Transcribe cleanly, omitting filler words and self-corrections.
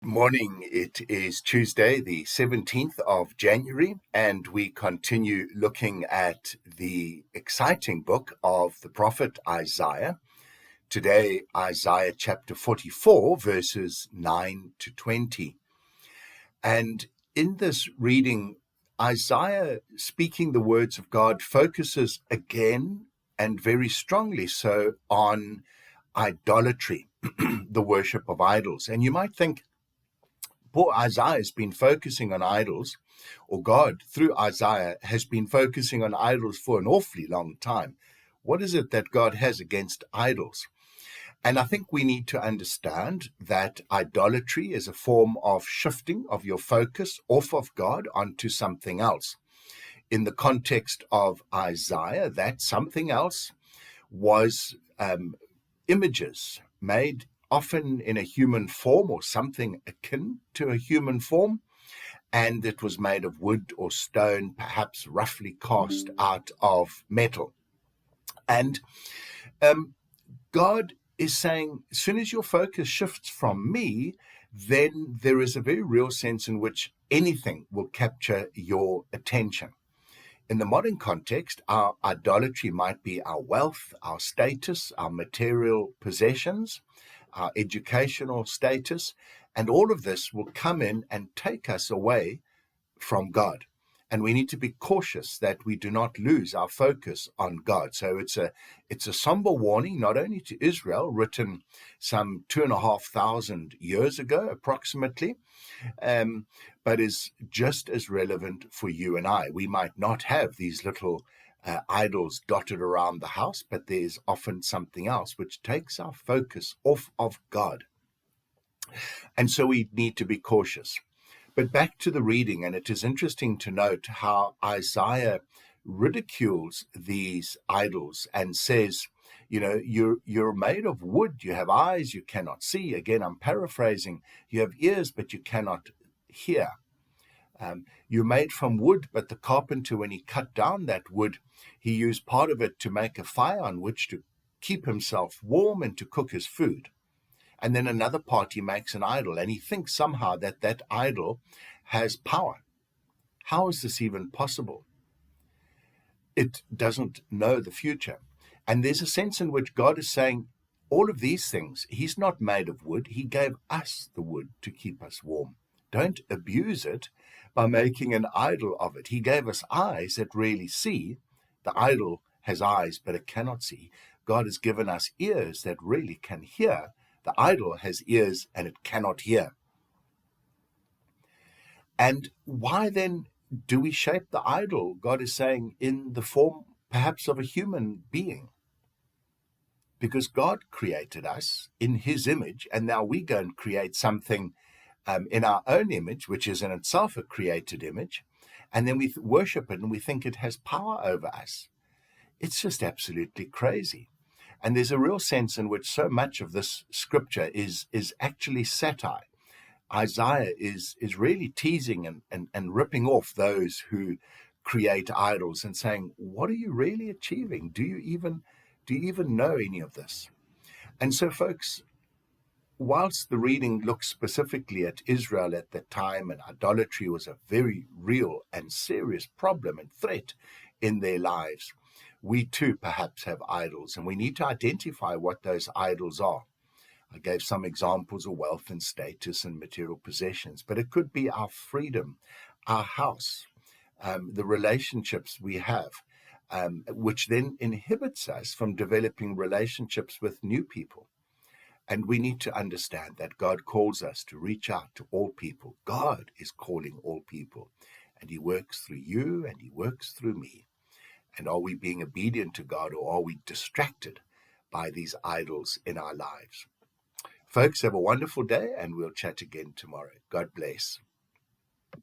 Morning. It is Tuesday, the 17th of January, and we continue looking at the exciting book of the prophet Isaiah. Today, Isaiah chapter 44, verses 9 to 20. And in this reading, Isaiah, speaking the words of God, focuses again, and very strongly so, on idolatry, the worship of idols. And you might think, poor Isaiah has been focusing on idols, or God, through Isaiah, has been focusing on idols for an awfully long time. What is it that God has against idols? And I think we need to understand that idolatry is a form of shifting of your focus off of God onto something else. In the context of Isaiah, that something else was images made often in a human form or something akin to a human form, and it was made of wood or stone, perhaps roughly cast out of metal. And God is saying, as soon as your focus shifts from me, then there is a very real sense in which anything will capture your attention. In the modern context, our idolatry might be our wealth, our status, our material possessions, our educational status, and all of this will come in and take us away from God. And we need to be cautious that we do not lose our focus on God. So it's a somber warning, not only to Israel, written some 2,500 years ago, approximately, but is just as relevant for you and I. We might not have these little idols dotted around the house, but there's often something else which takes our focus off of God. And so we need to be cautious. But back to the reading, and it is interesting to note how Isaiah ridicules these idols and says, you're made of wood, you have eyes, you cannot see. Again, I'm paraphrasing. You have ears, but you cannot hear. You're made from wood, but the carpenter, when he cut down that wood, he used part of it to make a fire on which to keep himself warm and to cook his food. And then another part he makes an idol, and he thinks somehow that that idol has power. How is this even possible? It doesn't know the future. And there's a sense in which God is saying, all of these things, he's not made of wood. He gave us the wood to keep us warm. Don't abuse it by making an idol of it. He gave us eyes that really see. The idol has eyes, but it cannot see. God has given us ears that really can hear. The idol has ears and it cannot hear. And why then do we shape the idol, God is saying, in the form perhaps of a human being? Because God created us in his image, and now we go and create something in our own image, which is in itself a created image, and then we worship it and we think it has power over us. It's just absolutely crazy. And there's a real sense in which so much of this scripture is actually satire. Isaiah is really teasing and ripping off those who create idols and saying, what are you really achieving? Do you even know any of this? And so, folks, whilst the reading looks specifically at Israel at that time, and idolatry was a very real and serious problem and threat in their lives, we too perhaps have idols, and we need to identify what those idols are. I gave some examples of wealth and status and material possessions, but it could be our freedom, our house, the relationships we have, which then inhibits us from developing relationships with new people. And we need to understand that God calls us to reach out to all people. God is calling all people, and he works through you and he works through me. And are we being obedient to God, or are we distracted by these idols in our lives? Folks, have a wonderful day, and we'll chat again tomorrow. God bless.